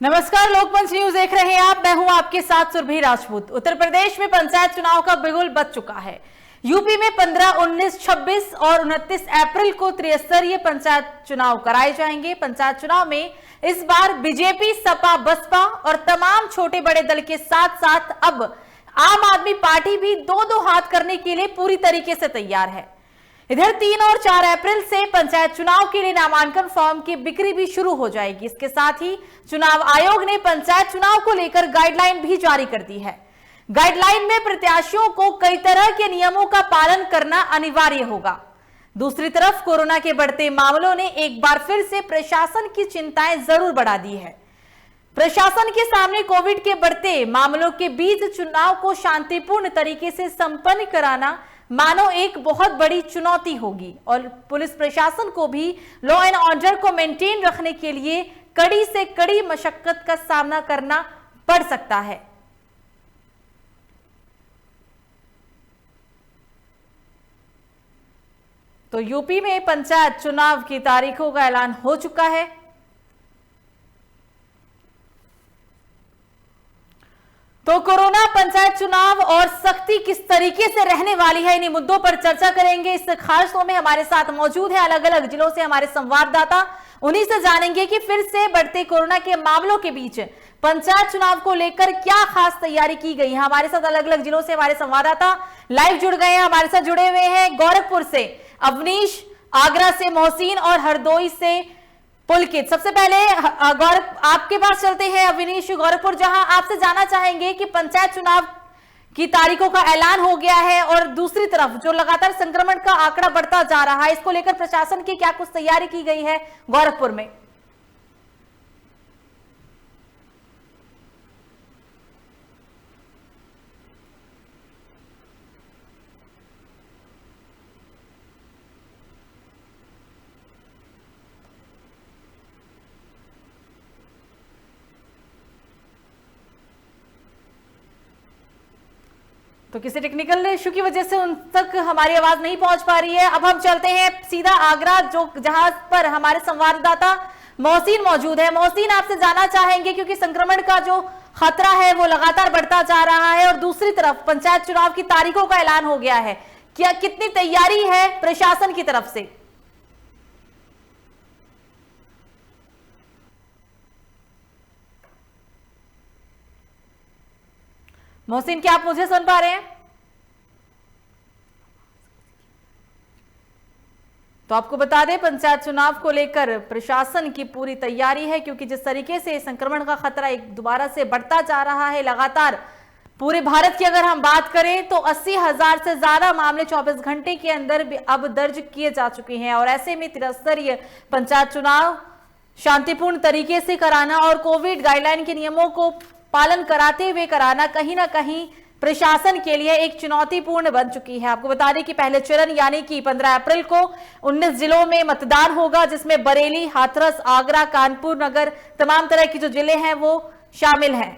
नमस्कार, लोकमंच न्यूज देख रहे हैं आप। मैं हूं आपके साथ सुरभि राजपूत। उत्तर प्रदेश में पंचायत चुनाव का बिगुल बज चुका है। यूपी में 15, 19, 26 और 29 अप्रैल को त्रिस्तरीय पंचायत चुनाव कराए जाएंगे। पंचायत चुनाव में इस बार बीजेपी, सपा, बसपा और तमाम छोटे बड़े दल के साथ साथ अब आम आदमी पार्टी भी दो दो हाथ करने के लिए पूरी तरीके से तैयार है। इधर 3 और 4 अप्रैल से पंचायत चुनाव के लिए नामांकन फॉर्म की बिक्री भी शुरू हो जाएगी। इसके साथ ही चुनाव आयोग ने पंचायत चुनाव को लेकर गाइडलाइन भी जारी कर दी है। गाइडलाइन में प्रत्याशियों को कई तरह के नियमों का पालन करना अनिवार्य होगा। दूसरी तरफ कोरोना के बढ़ते मामलों ने एक बार फिर से प्रशासन की चिंताएं जरूर बढ़ा दी है। प्रशासन के सामने कोविड के बढ़ते मामलों के बीच चुनाव को शांतिपूर्ण तरीके से संपन्न कराना मानो एक बहुत बड़ी चुनौती होगी और पुलिस प्रशासन को भी लॉ एंड ऑर्डर को मेंटेन रखने के लिए कड़ी से कड़ी मशक्कत का सामना करना पड़ सकता है। तो यूपी में पंचायत चुनाव की तारीखों का ऐलान हो चुका है। तो कोरोना, पंचायत चुनाव और सख्ती किस तरीके से रहने वाली है, इन्हीं मुद्दों पर चर्चा करेंगे। इस खास शो में हमारे साथ मौजूद है अलग अलग जिलों से हमारे संवाददाता। उन्हीं से जानेंगे कि फिर से बढ़ते कोरोना के मामलों के बीच पंचायत चुनाव को लेकर क्या खास तैयारी की गई है। हमारे साथ अलग अलग जिलों से हमारे संवाददाता लाइव जुड़ गए हैं। हमारे साथ जुड़े हुए हैं गोरखपुर से अवनीश, आगरा से मोहसिन और हरदोई से पुलकित। सबसे पहले गौरव आपके पास चलते हैं। अवनीश, गोरखपुर, जहां आपसे जानना चाहेंगे कि पंचायत चुनाव की तारीखों का ऐलान हो गया है और दूसरी तरफ जो लगातार संक्रमण का आंकड़ा बढ़ता जा रहा है, इसको लेकर प्रशासन की क्या कुछ तैयारी की गई है गोरखपुर में? तो किसी टेक्निकल इशू की वजह से उन तक हमारी आवाज नहीं पहुंच पा रही है। अब हम चलते हैं सीधा आगरा, जहां पर हमारे संवाददाता मोहसिन मौजूद है। मोहसिन, आपसे जानना चाहेंगे क्योंकि संक्रमण का जो खतरा है वो लगातार बढ़ता जा रहा है और दूसरी तरफ पंचायत चुनाव की तारीखों का ऐलान हो गया है, क्या कितनी तैयारी है प्रशासन की तरफ से? मोहसिन, क्या आप मुझे सुन पा रहे हैं? तो आपको बता दें, पंचायत चुनाव को लेकर प्रशासन की पूरी तैयारी है क्योंकि जिस तरीके से संक्रमण का खतरा एक दोबारा से बढ़ता जा रहा है लगातार, पूरे भारत की अगर हम बात करें तो 80,000 से ज्यादा मामले 24 घंटे के अंदर भी अब दर्ज किए जा चुके हैं और ऐसे में त्रिस्तरीय पंचायत चुनाव शांतिपूर्ण तरीके से कराना और कोविड गाइडलाइन के नियमों को पालन कराते हुए कराना कहीं ना कहीं प्रशासन के लिए एक चुनौतीपूर्ण बन चुकी है। आपको बता दें कि पहले चरण यानी कि 15 अप्रैल को 19 जिलों में मतदान होगा, जिसमें बरेली, हाथरस, आगरा, कानपुर नगर, तमाम तरह के जो जिले हैं वो शामिल हैं।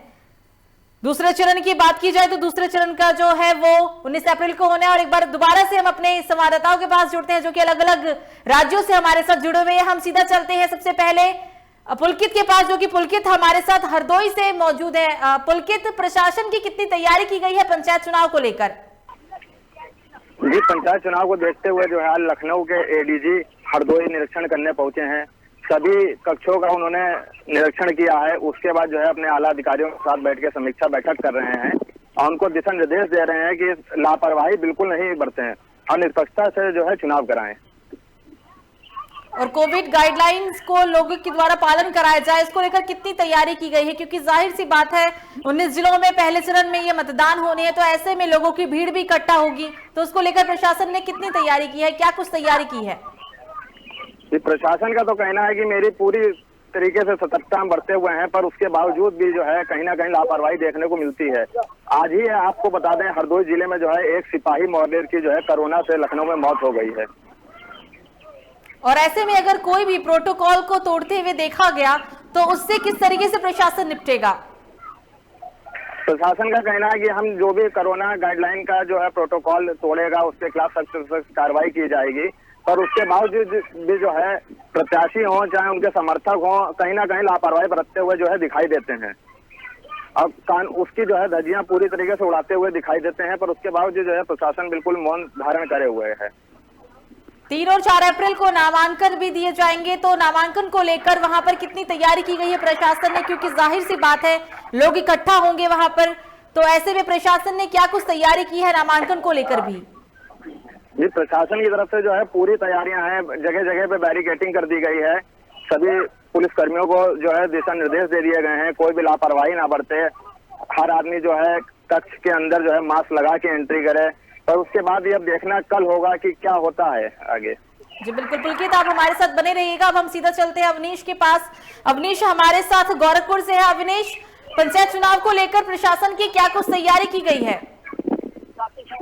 दूसरे चरण की बात की जाए तो दूसरे चरण का जो है वो 19 अप्रैल को होना है। और एक बार दोबारा से हम अपने संवाददाताओं के पास जुड़ते हैं जो कि अलग अलग राज्यों से हमारे साथ जुड़े हुए हैं। हम सीधा चलते हैं सबसे पहले पुलकित के पास, जो कि पुलकित हमारे साथ हरदोई से मौजूद है। पुलकित, प्रशासन की कितनी तैयारी की गई है पंचायत चुनाव को लेकर? जी, पंचायत चुनाव को देखते हुए जो है लखनऊ के एडीजी हरदोई निरीक्षण करने पहुंचे हैं। सभी कक्षों का उन्होंने निरीक्षण किया है। उसके बाद जो है अपने आला अधिकारियों के साथ बैठ के समीक्षा बैठक कर रहे हैं और उनको दिशा निर्देश दे रहे हैं कि लापरवाही बिल्कुल नहीं बरतें और निष्पक्षता से जो है चुनाव कराएं और कोविड गाइडलाइंस को लोगों के द्वारा पालन कराया जाए, इसको लेकर कितनी तैयारी की गई है? क्योंकि जाहिर सी बात है 19 जिलों में पहले चरण में ये मतदान होने हैं, तो ऐसे में लोगों की भीड़ भी इकट्ठा होगी, तो उसको लेकर प्रशासन ने कितनी तैयारी की है, क्या कुछ तैयारी की है? प्रशासन का तो कहना है कि मेरी पूरी तरीके से सतर्कता हम बरते हुए हैं, पर उसके बावजूद भी जो है कहीं ना कहीं लापरवाही देखने को मिलती है। आज ही आपको बता दें, हरदोई जिले में जो है एक सिपाही मॉडल की जो है कोरोना से लखनऊ में मौत हो गई है। और ऐसे में अगर कोई भी प्रोटोकॉल को तोड़ते हुए देखा गया तो उससे किस तरीके से प्रशासन निपटेगा? प्रशासन का कहना है कि हम जो भी कोरोना गाइडलाइन का जो है प्रोटोकॉल तोड़ेगा उसके खिलाफ सख्त कार्रवाई की जाएगी। पर उसके बावजूद भी जो है प्रत्याशी हों चाहे उनके समर्थक हों, कहीं ना कहीं लापरवाही बरतते हुए जो है दिखाई देते हैं। अब उसकी जो है धज्जियां पूरी तरीके से उड़ाते हुए दिखाई देते हैं, पर उसके बावजूद जो है प्रशासन बिल्कुल मौन धारण करे हुए है। 3 और 4 अप्रैल को नामांकन भी दिए जाएंगे, तो नामांकन को लेकर वहां पर कितनी तैयारी की गई है प्रशासन ने, क्योंकि जाहिर सी बात है लोग इकट्ठा होंगे वहां पर, तो ऐसे में प्रशासन ने क्या कुछ तैयारी की है नामांकन को लेकर भी? जी, प्रशासन की तरफ से जो है पूरी तैयारियां हैं, जगह जगह पे बैरिकेडिंग कर दी गई है, सभी पुलिस कर्मियों को जो है दिशा निर्देश दे दिए गए हैं, कोई भी लापरवाही ना बरते, हर आदमी जो है कक्ष के अंदर जो है मास्क लगा के एंट्री करे। और उसके बाद ये अब देखना कल होगा कि क्या होता है आगे। जी बिल्कुल पुलकित, आप हमारे साथ बने रहिएगा। अब हम सीधा चलते हैं अवनीश के पास। अवनीश हमारे साथ गोरखपुर से है। अवनीश, पंचायत चुनाव को लेकर प्रशासन की क्या कुछ तैयारी की गई है?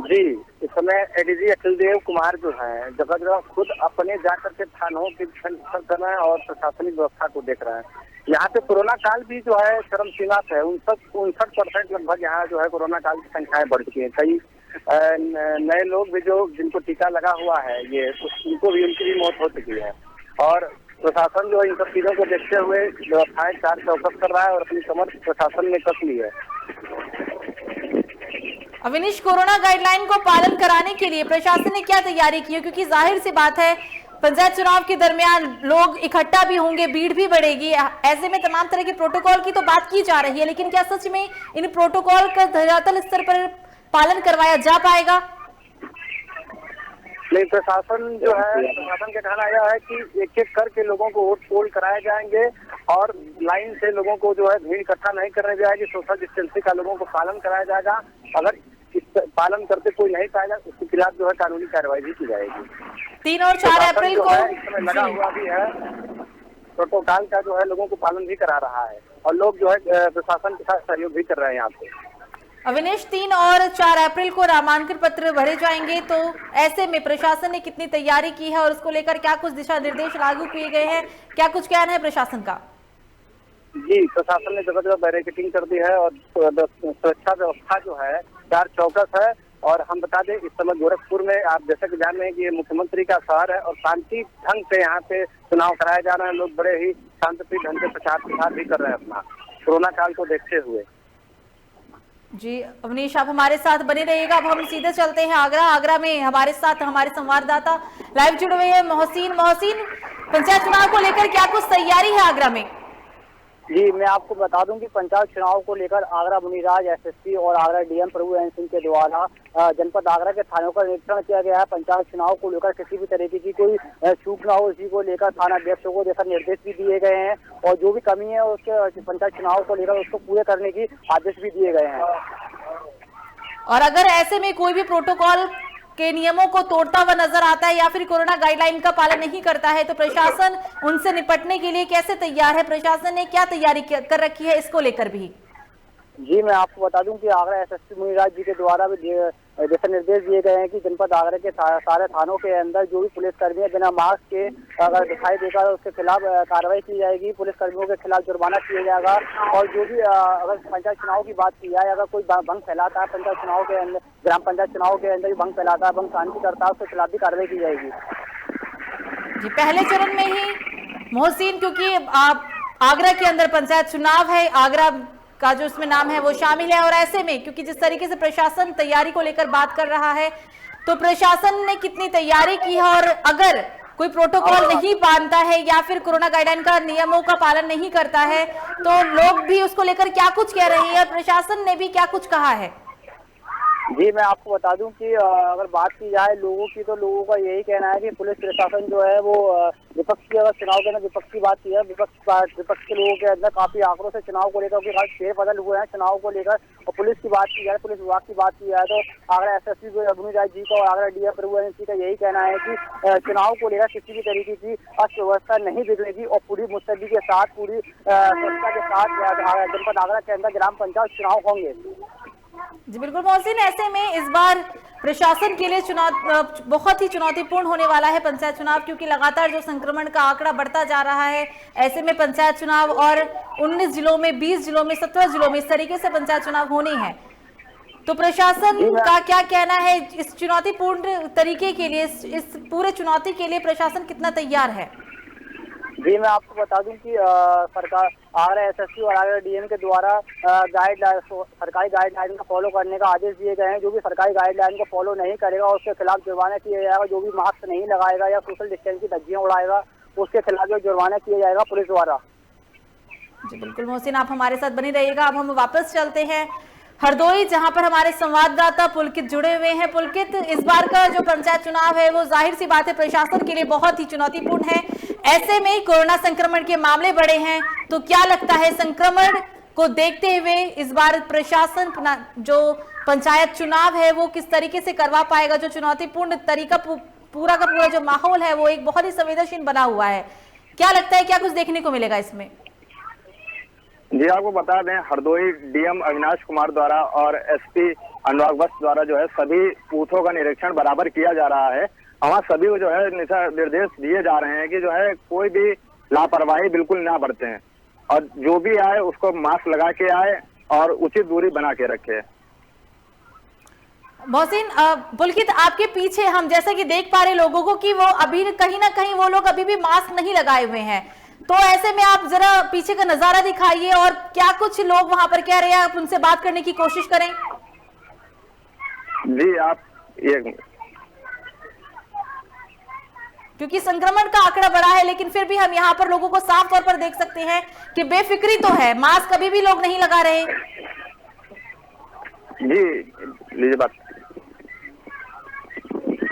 जी, इस समय एडीजी अखिल देव कुमार जो है जगह जगह खुद अपने जाकर के थानों की निरीक्षण कर रहे हैं और प्रशासनिक व्यवस्था को देख रहे हैं। यहाँ पे कोरोना काल भी जो है चरम सीमा पे है, 59% लगभग यहाँ जो है कोरोना काल की संख्याएं बढ़ चुकी है। कई नए लोग भी जो जिनको टीका लगा हुआ है ये उनको भी उनकी भी मौत हो चुकी है, और प्रशासन जो इन सब चीजों को देखते हुए व्यवस्थाएं चार चौकस कर रहा है और अपनी कमर प्रशासन ने कस ली है। अविनीश, कोरोना गाइडलाइन को पालन कराने के लिए प्रशासन ने क्या तैयारी की है, क्योंकि जाहिर सी बात है पंचायत चुनाव के दरमियान लोग इकट्ठा भी होंगे, भीड़ भी बढ़ेगी, ऐसे में तमाम तरह के प्रोटोकॉल की तो बात की जा रही है, लेकिन क्या सच में इन प्रोटोकॉल का धरातल स्तर पर पालन करवाया जा पाएगा? नहीं, प्रशासन जो है प्रशासन का कहना यह है कि एक एक करके लोगों को वोट पोल कराए जाएंगे और लाइन से लोगों को जो है भीड़ इकट्ठा नहीं करने जाएगी, सोशल डिस्टेंसिंग का लोगों को पालन कराया जाएगा। अगर इस पालन करते कोई नहीं पाएगा उसके खिलाफ जो है कानूनी कार्रवाई भी की जाएगी। 3 और 4 अप्रैल को इस समय लगा हुआ भी है, प्रोटोकॉल का जो है लोगों को पालन भी करा रहा है और लोग जो है प्रशासन के साथ सहयोग भी कर रहे हैं यहाँ पे। अविनेश, 3 और 4 अप्रैल को नामांकन पत्र भरे जाएंगे, तो ऐसे में प्रशासन ने कितनी तैयारी की है और उसको लेकर क्या कुछ दिशा निर्देश लागू किए गए हैं, क्या कुछ कहना है प्रशासन का? जी, प्रशासन ने जगह जगह बैरिकेडिंग कर दी है और सुरक्षा व्यवस्था जो है चार चौकस है। और हम बता दें इस समय गोरखपुर में आप जैसा कि जान रहे हैं कि ये मुख्यमंत्री का शहर है और शांति ढंग से यहाँ पे चुनाव कराए जा रहे हैं। लोग बड़े ही शांतिप्रिय ढंग से प्रचार प्रसार भी कर रहे हैं अपना कोरोना काल को देखते हुए। जी अवनीश, आप हमारे साथ बने रहिएगा। अब हम सीधे चलते हैं आगरा में हमारे साथ हमारे संवाददाता लाइव जुड़े हुए हैं मोहसिन। पंचायत चुनाव को लेकर क्या कुछ तैयारी है आगरा में? जी, मैं आपको बता दूं कि पंचायत चुनाव को लेकर आगरा मुनिराज एसएसपी और आगरा डीएम प्रभु एन सिंह के द्वारा जनपद आगरा के थानों का निरीक्षण किया गया है। पंचायत चुनाव को लेकर किसी भी तरीके की कोई चूक ना हो, इसी को लेकर थाना अध्यक्षों को दिशा निर्देश भी दिए गए हैं और जो भी कमी है उसके पंचायत चुनाव को लेकर उसको पूरे करने की आदेश भी दिए गए हैं। और अगर ऐसे में कोई भी प्रोटोकॉल के नियमों को तोड़ता हुआ नजर आता है या फिर कोरोना गाइडलाइन का पालन नहीं करता है, तो प्रशासन उनसे निपटने के लिए कैसे तैयार है? प्रशासन ने क्या तैयारी कर रखी है इसको लेकर भी? जी, मैं आपको बता दूं कि आगरा एसएसपी मुनिराज जी के द्वारा भी दिशा निर्देश दिए गए हैं कि जनपद आगरा के सारे थानों के अंदर जो भी पुलिसकर्मी बिना मास्क के अगर दिखाई देगा तो उसके खिलाफ कार्रवाई की जाएगी। पुलिसकर्मियों के खिलाफ जुर्माना किया जाएगा और जो भी अगर पंचायत चुनाव की बात की जाए, अगर कोई भंग फैलाता है पंचायत चुनाव के अंदर, ग्राम पंचायत चुनाव के अंदर भंग फैलाता है, भंग शांति करता है, उसके खिलाफ भी कार्रवाई की जाएगी। जी, पहले चरण में ही मोहसिन, क्योंकि आगरा के अंदर पंचायत चुनाव है, आगरा का जो इसमें नाम है वो शामिल है, और ऐसे में क्योंकि जिस तरीके से प्रशासन तैयारी को लेकर बात कर रहा है, तो प्रशासन ने कितनी तैयारी की है और अगर कोई प्रोटोकॉल नहीं मानता है या फिर कोरोना गाइडलाइन का नियमों का पालन नहीं करता है तो लोग भी उसको लेकर क्या कुछ कह रहे हैं, प्रशासन ने भी क्या कुछ कहा है? जी, मैं आपको बता दूं कि अगर बात की जाए लोगों की, तो लोगों का यही कहना है कि पुलिस प्रशासन जो है वो विपक्ष की, अगर चुनाव के अंदर विपक्ष की बात की है, विपक्ष के लोगों के अंदर काफी आक्रोश है चुनाव को लेकर, फेर बदल हुए हैं चुनाव को लेकर। और पुलिस की बात की जाए, पुलिस विभाग की बात की जाए, तो आगरा एसएसपी मुनिराज जी का और आगरा डीएम प्रभु एन सिंह का यही कहना है कि चुनाव को लेकर किसी भी तरीके की अर्थव्यवस्था नहीं बिगड़ेगी और पूरी मुस्तैदी के साथ, पूरी सुरक्षा के साथ जनपद आगरा के अंदर ग्राम पंचायत चुनाव होंगे। जी बिल्कुल मोहसिन, ऐसे में इस बार प्रशासन के लिए बहुत ही चुनौतीपूर्ण होने वाला है पंचायत चुनाव, क्योंकि लगातार जो संक्रमण का आंकड़ा बढ़ता जा रहा है, ऐसे में पंचायत चुनाव और 19 जिलों में, 20 जिलों में, 17 जिलों में इस तरीके से पंचायत चुनाव होने हैं। तो प्रशासन का क्या कहना है इस चुनौतीपूर्ण तरीके के लिए, इस पूरे चुनौती के लिए प्रशासन कितना तैयार है? जी मैं आपको बता दूं कि सरकार RSSB और RDM के द्वारा सरकारी गाइडलाइन को फॉलो करने का आदेश दिए गए हैं। जो भी सरकारी गाइडलाइन को फॉलो नहीं करेगा उसके खिलाफ जुर्माना किया जाएगा। जो भी मास्क नहीं लगाएगा या सोशल डिस्टेंस की धज्जियां उड़ाएगा उसके खिलाफ जो जुर्माना किया जाएगा पुलिस द्वारा। जी बिल्कुल मोहसिन, आप हमारे साथ बने रहिएगा। अब हम वापस चलते हैं हरदोई, जहां पर हमारे संवाददाता पुलकित जुड़े हुए हैं। पुलकित, इस बार का जो पंचायत चुनाव है वो जाहिर सी बात है प्रशासन के लिए बहुत ही चुनौतीपूर्ण है। ऐसे में कोरोना संक्रमण के मामले बढ़े हैं, तो क्या लगता है संक्रमण को देखते हुए इस बार प्रशासन जो पंचायत चुनाव है वो किस तरीके से करवा पाएगा? जो चुनौतीपूर्ण तरीका पूरा का पूरा जो माहौल है वो एक बहुत ही संवेदनशील बना हुआ है, क्या लगता है क्या कुछ देखने को मिलेगा इसमें? जी आपको बता दें, हरदोई DM अविनाश कुमार द्वारा और SP अनुराग वत्स द्वारा जो है सभी बूथों का निरीक्षण बराबर किया जा रहा है। वहाँ सभी को जो है निर्देश दिए जा रहे हैं कि जो है कोई भी लापरवाही बिल्कुल ना बरतें हैं और जो भी आए उसको मास्क लगा के आए और उचित दूरी बना के रखे। मोहसिन, पुलकित आपके पीछे हम जैसा कि देख पा रहे लोगों को कि वो अभी कहीं ना कहीं वो लोग अभी भी मास्क नहीं लगाए हुए हैं, तो ऐसे में आप जरा पीछे का नजारा दिखाइए और क्या कुछ लोग वहां पर कह रहे हैं, आप उनसे बात करने की कोशिश करें। जी आप क्योंकि संक्रमण का आंकड़ा बढ़ा है लेकिन फिर भी हम यहाँ पर लोगों को साफ तौर पर देख सकते हैं कि बेफिक्री तो है, मास्क अभी भी लोग नहीं लगा रहे। जी लीजिए बात,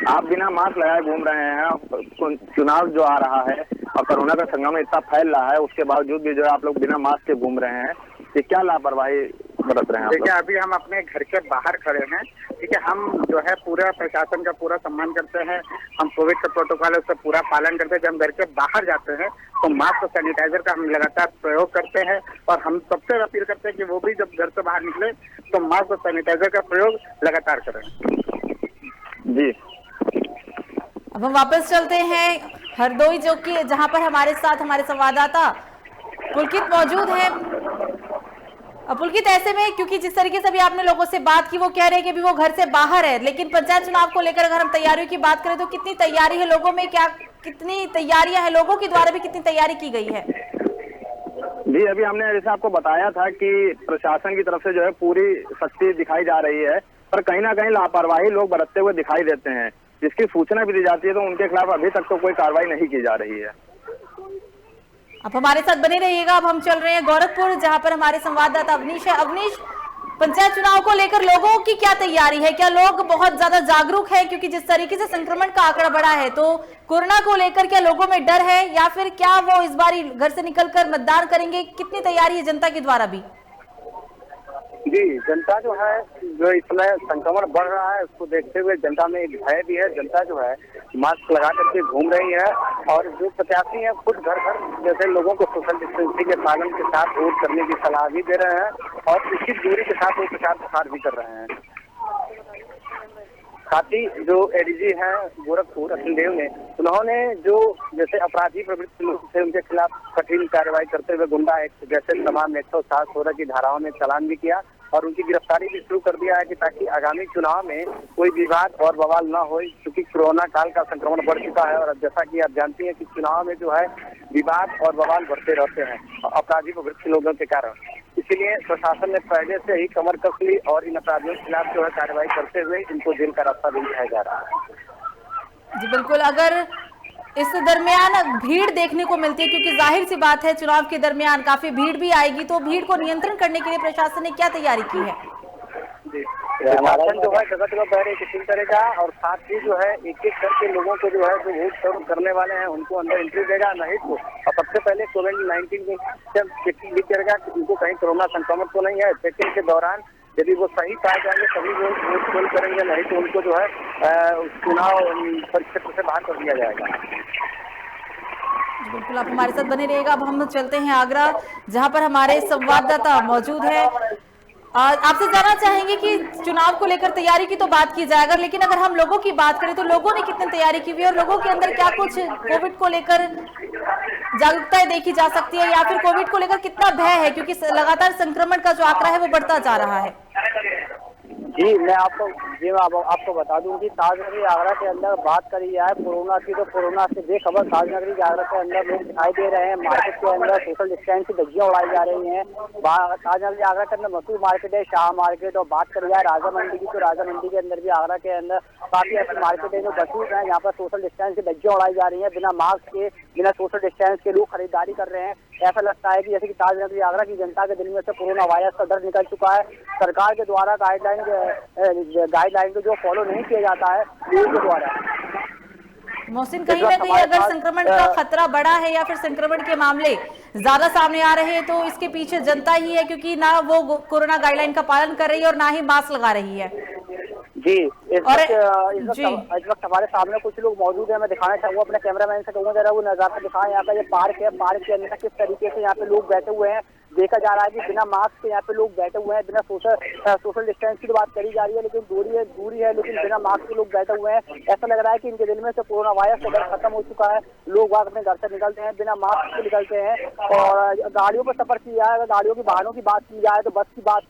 आप बिना मास्क लगाए घूम रहे हैं। चुनाव जो आ रहा है और कोरोना का संक्रमण इतना फैल रहा है उसके बावजूद भी जो है आप लोग बिना मास्क के घूम रहे हैं, ये क्या लापरवाही बरत रहे हैं? देखिए अभी हम अपने घर के बाहर खड़े हैं, ठीक है। हम जो है पूरा प्रशासन का पूरा सम्मान करते हैं, हम कोविड का प्रोटोकॉल है उसका पूरा पालन करते हैं। जब हम घर के बाहर जाते हैं तो मास्क और सैनिटाइजर का हम लगातार प्रयोग करते हैं और हम सबसे अपील करते हैं कि वो भी जब घर से बाहर निकले तो मास्क और सैनिटाइजर का प्रयोग लगातार करें। जी अब हम वापस चलते हैं हरदोई, जो कि जहां पर हमारे साथ हमारे संवाददाता पुलकित मौजूद है। पुलकित, ऐसे में क्योंकि जिस तरीके से अभी आपने लोगों से बात की वो कह रहे हैं कि अभी वो घर से बाहर है, लेकिन पंचायत चुनाव को लेकर अगर हम तैयारियों की बात करें तो कितनी तैयारी है लोगों में, क्या कितनी तैयारियां हैं लोगों के द्वारा भी कितनी तैयारी की गई है? जी अभी हमने जैसे आपको बताया था कि प्रशासन की तरफ से जो है पूरी सख्ती दिखाई जा रही है, पर कहीं ना कहीं लापरवाही लोग बरतते हुए दिखाई देते हैं, जिसकी सूचना भी दी जाती है तो उनके खिलाफ अभी तक तो कोई कार्रवाई नहीं की जा रही है। आप हमारे साथ बने रहिएगा। अब हम चल रहे हैं गोरखपुर, जहां पर हमारे संवाददाता अवनीश है। अवनीश, पंचायत चुनाव को लेकर लोगों की क्या तैयारी है? क्या लोग बहुत ज्यादा जागरूक हैं? क्योंकि जिस तरीके से संक्रमण का आंकड़ा बढ़ा है तो कोरोना को लेकर क्या लोगों में डर है या फिर क्या वो इस बार घर से निकलकर मतदान करेंगे? कितनी तैयारी है जनता के द्वारा भी? जी जनता जो है जो इसमें संक्रमण बढ़ रहा है उसको देखते हुए जनता में एक भय भी है। जनता जो है मास्क लगा करके घूम रही है और जो प्रत्याशी है खुद घर घर जैसे लोगों को सोशल डिस्टेंसिंग के पालन के साथ वोट करने की सलाह भी दे रहे हैं और उचित दूरी के साथ वो प्रचार प्रसार भी कर रहे हैं। साथ ही जो ADG हैं गोरखपुर अखिल देव ने, उन्होंने जो जैसे अपराधी प्रवृत्ति लोग थे उनके खिलाफ कठिन कार्रवाई करते हुए गुंडा एक्ट जैसे तमाम 107-16 की धाराओं में चालान भी किया और उनकी गिरफ्तारी भी शुरू कर दिया है कि ताकि आगामी चुनाव में कोई विवाद और बवाल न हो, क्योंकि कोरोना काल का संक्रमण बढ़ चुका है और जैसा कि आप जानती हैं कि चुनाव में जो है विवाद और बवाल बढ़ते रहते हैं अपराधी प्रवृत्ति लोगों के कारण। इसीलिए प्रशासन ने पहले से ही कमर कस ली और इन अपराधियों के खिलाफ जो है कार्रवाई करते हुए इनको जेल का रास्ता भी दिखाया जा रहा है। जी बिल्कुल, अगर इस दरमियान भीड़ देखने को मिलती है, क्योंकि जाहिर सी बात है चुनाव के दरमियान काफी भीड़ भी आएगी, तो भीड़ को नियंत्रण करने के लिए प्रशासन ने क्या तैयारी की है? प्रशासन जो है जगह जगह बैरियर किसी करेगा और साथ ही जो है एक एक करके लोगों को जो है जो वोट करने वाले हैं उनको अंदर एंट्री देगा, नहीं तो और सबसे पहले कोविड-19 की जब चेकिंग भी करेगा कि उनको कहीं कोरोना संक्रमण तो नहीं है। चेकिंग के दौरान यदि वो सही पाए जाएंगे तभी वो वोट पोल करेंगे, नहीं तो उनको जो है चुनाव परिक्षेत्र से बाहर कर दिया जाएगा। बिल्कुल, आप हमारे साथ बने रहिएगा। अब हम चलते हैं आगरा, जहां पर हमारे संवाददाता मौजूद है। आपसे जानना चाहेंगे कि चुनाव को लेकर तैयारी की तो बात की जाएगा, लेकिन अगर हम लोगों की बात करें तो लोगों ने कितनी तैयारी की हुई है और लोगों के अंदर क्या कुछ कोविड को लेकर जागरूकता देखी जा सकती है या फिर कोविड को लेकर कितना भय है, क्योंकि लगातार संक्रमण का जो आंकड़ा है वो बढ़ता जा रहा है? जी मैं आपको बता दूं कि ताजनगरी आगरा के अंदर बात करी जाए कोरोना की, तो कोरोना से बेखबर ताजनगरी आगरा के अंदर लोग दिखाई दे रहे हैं। मार्केट के अंदर सोशल डिस्टेंस की धज्जियां उड़ाई जा रही हैं। ताजनगरी आगरा के अंदर मशहूर मार्केट है शाह मार्केट, और बात करी जाए राजा मंडी की, तो राजा मंडी के अंदर भी आगरा के अंदर काफी ऐसी मार्केट है जो मशहूर है। यहाँ पर सोशल डिस्टेंस की धज्जियां उड़ाई जा रही है, बिना मास्क के, बिना सोशल डिस्टेंस के लोग खरीदारी कर रहे हैं। ऐसा लगता है कि जैसे कि ताजनगरी आगरा की जनता के दिल में से कोरोना वायरस का डर निकल चुका है। सरकार के द्वारा गाइडलाइन को जो फॉलो नहीं किया जाता है लोगों के द्वारा। मोहसिन, कहीं ना कहीं अगर संक्रमण का खतरा बढ़ा है या फिर संक्रमण के मामले ज्यादा सामने आ रहे हैं तो इसके पीछे जनता ही है, क्योंकि ना वो कोरोना गाइडलाइन का पालन कर रही है और ना ही मास्क लगा रही है। जी इस वक्त हमारे सामने कुछ लोग मौजूद है। मैं दिखाना चाहूंगा, अपने कैमरामैन से कहूंगा जरा वो नजारा दिखाएं। यहाँ का ये पार्क है, पार्क के अंदर किस तरीके से यहाँ पे लोग बैठे हुए हैं देखा जा रहा है कि बिना मास्क के यहाँ पे लोग बैठे हुए हैं। बिना सोशल डिस्टेंस की तो बात करी जा रही है, लेकिन दूरी है, लेकिन बिना मास्क के लोग बैठे हुए हैं। ऐसा लग रहा है कि इनके दिल में से कोरोना वायरस का डर खत्म हो चुका है। लोग अपने घर से निकलते हैं, बिना मास्क के निकलते हैं। और गाड़ियों पर सफर किया जाए, अगर गाड़ियों की वाहनों की बात की जाए तो बस की बात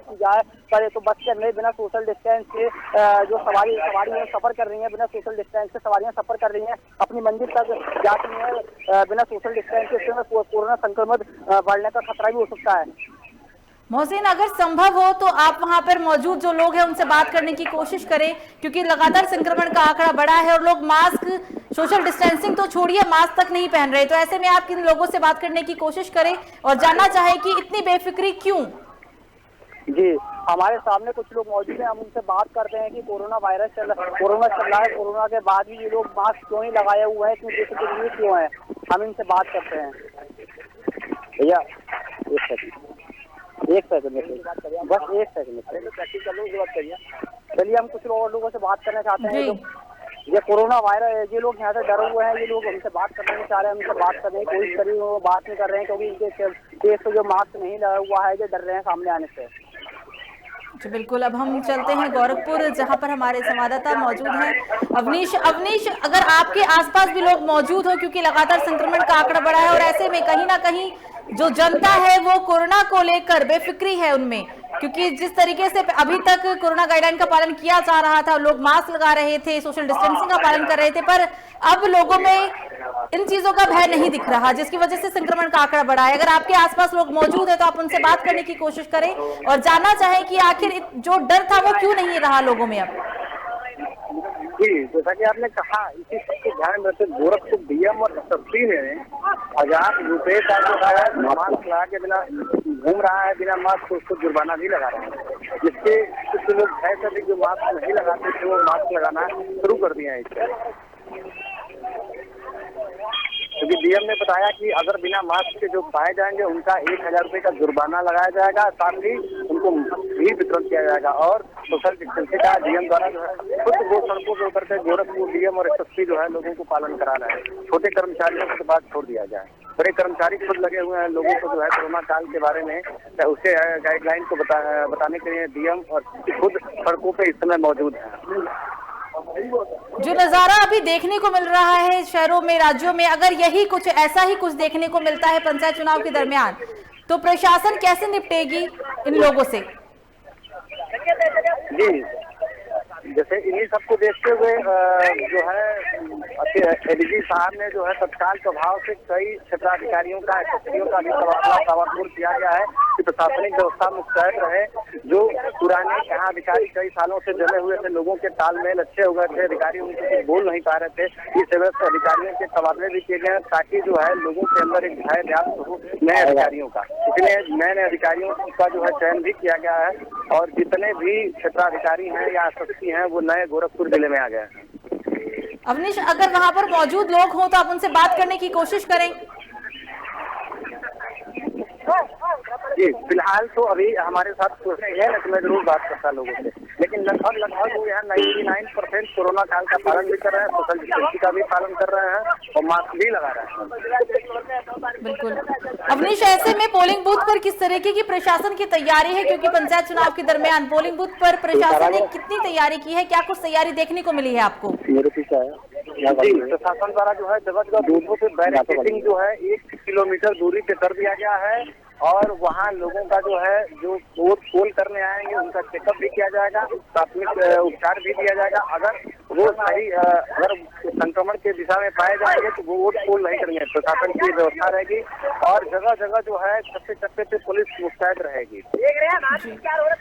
की जाए पर तो बस के अंदर बिना सोशल डिस्टेंस के जो सवारी सफर कर रही है, बिना सोशल डिस्टेंस के सवारियां सफर कर रही हैं, अपनी मंजिल तक जाती हैं बिना सोशल डिस्टेंस के। इसमें कोरोना संक्रमण बढ़ने का खतरा भी हो सकता है। मोहसिन, अगर संभव हो तो आप वहां पर मौजूद जो लोग हैं उनसे बात करने की कोशिश करें, क्योंकि लगातार संक्रमण का आंकड़ा बढ़ा है और लोग मास्क, सोशल डिस्टेंसिंग तो छोड़िए, मास्क तक नहीं पहन रहे। तो ऐसे में आप किन लोगों से बात करने की कोशिश करें और जानना चाहे कि इतनी बेफिक्री क्यों। जी हमारे सामने कुछ लोग मौजूद हैं, हम उनसे बात करते हैं कि कोरोना चल रहा है, कोरोना के बाद भी ये लोग मास्क क्यों नहीं लगाए हुए हैं, इतनी बेफिक्री क्यों है। हम इनसे बात करते हैं। भैया एक सेकंड बस एक सेकंड करिए। चलिए हम कुछ और लोगों से बात करना चाहते हैं। ये कोरोना वायरस, ये लोग यहाँ से डरे हुए हैं, ये लोग हमसे बात करने नहीं चाह रहे हैं। हमसे बात करने की कोशिश करी, वो बात नहीं कर रहे हैं क्योंकि इनके फेस पे जो मास्क नहीं लगा हुआ है, ये डर रहे हैं सामने आने से। जी बिल्कुल, अब हम चलते हैं गोरखपुर, जहां पर हमारे संवाददाता मौजूद हैं अवनीश। अगर आपके आसपास भी लोग मौजूद हो, क्योंकि लगातार संक्रमण का आंकड़ा बढ़ा है और ऐसे में कहीं ना कहीं जो जनता है वो कोरोना को लेकर बेफिक्री है उनमें, क्योंकि जिस तरीके से अभी तक कोरोना गाइडलाइन का पालन किया जा रहा था, लोग मास्क लगा रहे थे, सोशल डिस्टेंसिंग का पालन कर रहे थे, पर अब लोगों में इन चीजों का भय नहीं दिख रहा, जिसकी वजह से संक्रमण का आंकड़ा बढ़ा है। अगर आपके आसपास लोग मौजूद है तो आप उनसे बात करने की कोशिश करें और जानना चाहें कि आखिर जो डर था वो क्यों नहीं रहा लोगों में अब। जी जैसा कि आपने कहा, इसी सबके ध्यान रखते गोरखपुर डीएम और एसएसपी ने 1000 रुपए का जो है मास्क लगा के बिना घूम रहा है, बिना मास्क उसको जुर्माना भी लगा रहा है, जिसके कुछ लोग ऐसे भी जो मास्क नहीं लगाते थे वो मास्क लगाना शुरू कर दिया है इससे। क्योंकि डीएम ने बताया कि अगर बिना मास्क के जो पाए जाएंगे उनका 1000 रुपए का जुर्माना लगाया जाएगा, साथ ही उनको भी वितरण किया जाएगा। और सोशल डिस्टेंसिंग का डीएम द्वारा जो है खुद वो सड़कों पे उतर के गोरखपुर डीएम और एसएसपी जो है लोगों को पालन करा रहे हैं। छोटे कर्मचारियों को बात छोड़ दिया जाए, बड़े कर्मचारी खुद लगे हुए हैं लोगों को जो है कोरोना काल के बारे में उसके गाइडलाइन को बताने के लिए डीएम और खुद सड़कों पे इस समय मौजूद है। जो नजारा अभी देखने को मिल रहा है शहरों में, राज्यों में, अगर यही कुछ ऐसा ही कुछ देखने को मिलता है पंचायत चुनाव के दरमियान, तो प्रशासन कैसे निपटेगी इन लोगों से? जी जैसे इन्हीं सबको देखते हुए जो है एडीजी साहब ने जो है तत्काल प्रभाव से कई क्षेत्राधिकारियों का एसएसपीओ का भी तबादला किया गया है कि प्रशासनिक व्यवस्था मुस्तैद रहे। जो पुराने यहाँ अधिकारी कई सालों से जमे हुए थे, लोगों के तालमेल अच्छे हो गए थे, अधिकारी उनको कुछ बोल नहीं पा रहे थे, इस वजह से अधिकारियों के तबादले भी किए गए ताकि जो है लोगों के अंदर एक भय व्याप्त हो नए अधिकारियों का। इसलिए नए अधिकारियों का जो है चयन भी किया गया है और जितने भी क्षेत्राधिकारी हैं या एसएसपी हैं वो नए गोरखपुर जिले में आ गए हैं। अवनीश, अगर वहां पर मौजूद लोग हों तो आप उनसे बात करने की कोशिश करें। जी फिलहाल तो अभी हमारे साथ सोचते हैं ना, तो मैं जरूर बात करता लोगों से, लेकिन लगभग वो यहाँ 99% कोरोना काल का पालन भी कर रहे हैं, सोशल डिस्टेंसिंग का भी पालन कर रहे हैं और मास्क भी लगा रहे हैं। बिल्कुल अवनीश, ऐसे में पोलिंग बूथ पर किस तरीके की प्रशासन की तैयारी है, क्योंकि पंचायत चुनाव के दरमियान पोलिंग बूथ पर प्रशासन ने कितनी तैयारी की है, क्या कुछ तैयारी देखने को मिली है आपको? मेरे पीछे है जी, प्रशासन द्वारा जो है जगह जगह बूथों पे बैरिकेडिंग जो है 1 किलोमीटर दूरी पे कर दिया गया है और वहाँ लोगों का जो है जो वोट पोल करने आएंगे उनका चेकअप भी किया जाएगा, प्राथमिक उपचार भी दिया जाएगा। अगर वो सही अगर संक्रमण के दिशा में पाए जाएंगे तो वो वोट पोल नहीं करेंगे। प्रशासन की व्यवस्था रहेगी और जगह जगह जो है चप्पे चप्पे पे पुलिस मुस्तैद रहेगी।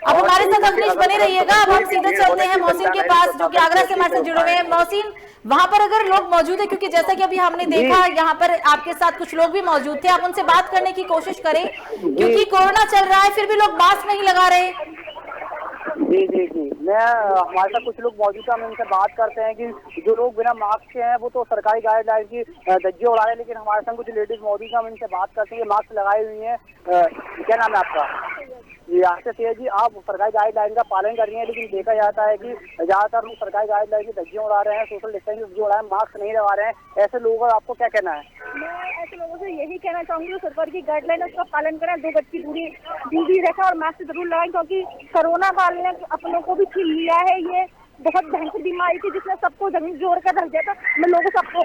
अब हमारे साथ अवनीश बने रहिएगा। अब हम सीधे चलते हैं मोहसिन के पास, जो कि आगरा से हमारे साथ जुड़े हुए हैं। मोहसिन, वहां पर अगर लोग मौजूद है, क्योंकि जैसा कि अभी हमने देखा यहाँ पर आपके साथ कुछ लोग भी मौजूद थे, आप उनसे बात करने की कोशिश करें, क्योंकि कोरोना चल रहा है फिर भी लोग मास्क नहीं लगा रहे। जी मैं हमारे साथ कुछ लोग मौजूद हैं, हम इनसे बात करते हैं कि जो लोग बिना मास्क के हैं वो तो सरकारी गाइडलाइन की धज्जियां उड़ा रहे हैं, लेकिन हमारे साथ कुछ लेडीज मौजूद हैं, हम इनसे बात करते हैं। मास्क लगाई हुई हैं। क्या नाम है आपका? जी आशा सिंह जी, आप सरकारी गाइडलाइन का पालन कर रही हैं, लेकिन देखा जाता है कि ज्यादातर लोग सरकारी गाइडलाइन की धज्जियां उड़ा रहे हैं, सोशल डिस्टेंसिंग उड़ा रहे हैं, मास्क नहीं लगा रहे हैं। ऐसे लोगों का आपको क्या कहना है? मैं ऐसे लोगों से यही कहना चाहूंगी जो सरकार की गाइडलाइन है उसका पालन करें, 2 गज की दूरी रखें और मास्क जरूर लगाएं, क्योंकि कोरोना काल ने अपनों को भी छीन लिया है। ये बहुत भयंकर बीमारी थी जिसने सबको जमीन जोड़ कर रख दिया था। मैं लोगों से आपको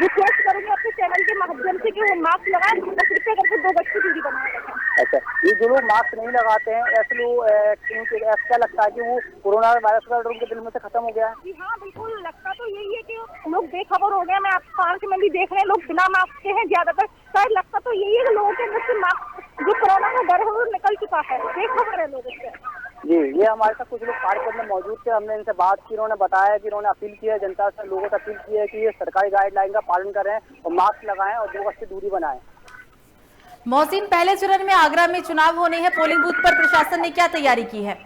रिक्वेस्ट करूंगी अपने चैनल के माध्यम से कि वो मास्क लगाएं और कृपया करके 2 गज की दूरी बनाए रखें। अच्छा, ये जो लोग मास्क नहीं लगाते हैं ऐसे लोग क्या लगता है कि वो कोरोना वायरस का उनके दिल में से खत्म हो गया है? जी हाँ, बिल्कुल लगता तो यही है कि लोग बेखबर हो गए। मैं आप पार्क में भी देख रहे हैं लोग बिना मास्क के हैं ज्यादातर। शायद लगता तो यही है कि लोगों के अंदर से मास्क जो कोरोना का डर है वो निकल चुका है, बेखबर है लोग इससे। जी, ये हमारे साथ कुछ लोग पार्क में मौजूद थे, हमने इनसे बात की, उन्होंने बताया कि उन्होंने अपील की है जनता से, लोगों से अपील की है कि ये सरकारी गाइडलाइन का पालन करें और मास्क लगाएं और 2 गज की दूरी बनाएं। मोहसिन, पहले चरण में आगरा में चुनाव होने हैं, पोलिंग बूथ पर प्रशासन ने क्या तैयारी की है?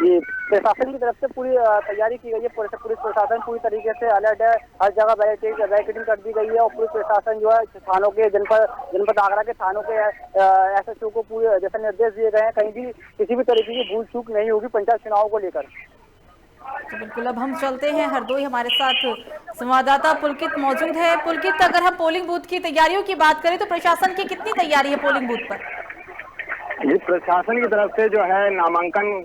ये प्रशासन की तरफ से पूरी तैयारी की गई है। पुलिस प्रशासन पूरी तरीके से अलर्ट है, हर जगह बैरिकेडिंग कर दी गई है और पुलिस प्रशासन जो है थानों के जनपद आगरा के थानों के SHO को पूरे जैसे निर्देश दिए गए हैं, कहीं भी किसी भी तरीके की भूल चूक नहीं होगी पंचायत चुनाव को लेकर। तो बिल्कुल, अब हम चलते हैं हरदोई, हमारे साथ संवाददाता पुलकित मौजूद है। पुलकित, अगर हम पोलिंग बूथ की तैयारियों की बात करें तो प्रशासन की कितनी तैयारी है पोलिंग बूथ पर? जी, प्रशासन की तरफ से जो है नामांकन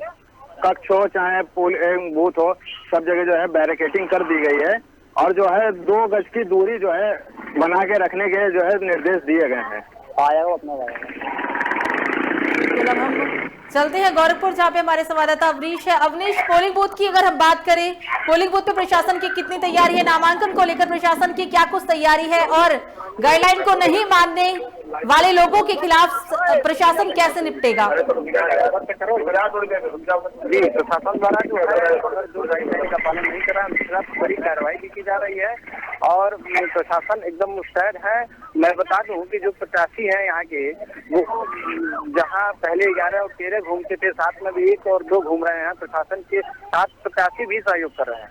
कक्ष हो चाहे पोलिंग बूथ हो, सब जगह जो है बैरिकेडिंग कर दी गई है और जो है 2 गज की दूरी जो है बना के रखने के जो है निर्देश दिए गए हैं। अब हम चलते हैं गोरखपुर, जहाँ पे हमारे संवाददाता अवनीश है। अवनीश, पोलिंग बूथ की अगर हम बात करें, पोलिंग बूथ पे प्रशासन की कितनी तैयारी है? नामांकन को लेकर प्रशासन की क्या कुछ तैयारी है और गाइडलाइन को नहीं मानने वाले लोगों के खिलाफ प्रशासन कैसे निपटेगा? जी, प्रशासन द्वारा जो है जो गाइडलाइन का पालन नहीं कर रहा है उनके खिलाफ बड़ी कार्रवाई भी की जा रही है और प्रशासन एकदम मुस्तैद है। मैं बता दूं कि जो 85 है यहाँ के, वो जहाँ पहले 11 और 13 घूमते थे, साथ में भी 1 और 2 घूम रहे हैं। प्रशासन के साथ 85 भी सहयोग कर रहे हैं।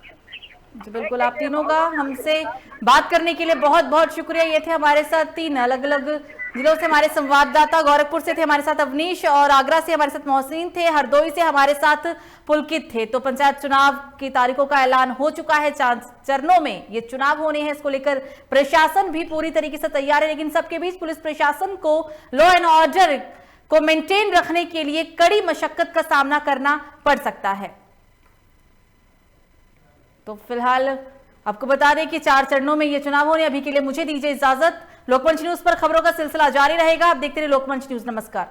जी बिल्कुल, आप तीनों का हमसे बात करने के लिए बहुत बहुत शुक्रिया। ये थे हमारे साथ 3 अलग अलग जिलों से हमारे संवाददाता। गोरखपुर से थे हमारे साथ अवनीश और आगरा से हमारे साथ मोहसिन थे, हरदोई से हमारे साथ पुलकित थे। तो पंचायत चुनाव की तारीखों का ऐलान हो चुका है, 4 चरणों में ये चुनाव होने हैं। इसको लेकर प्रशासन भी पूरी तरीके से तैयार है, लेकिन सबके बीच पुलिस प्रशासन को लॉ एंड ऑर्डर को मेंटेन रखने के लिए कड़ी मशक्कत का सामना करना पड़ सकता है। तो फिलहाल आपको बता दें कि 4 चरणों में ये चुनाव होने। अभी के लिए मुझे दीजिए इजाजत। लोकमंच न्यूज पर खबरों का सिलसिला जारी रहेगा। आप देखते रहिए लोकमंच न्यूज। नमस्कार।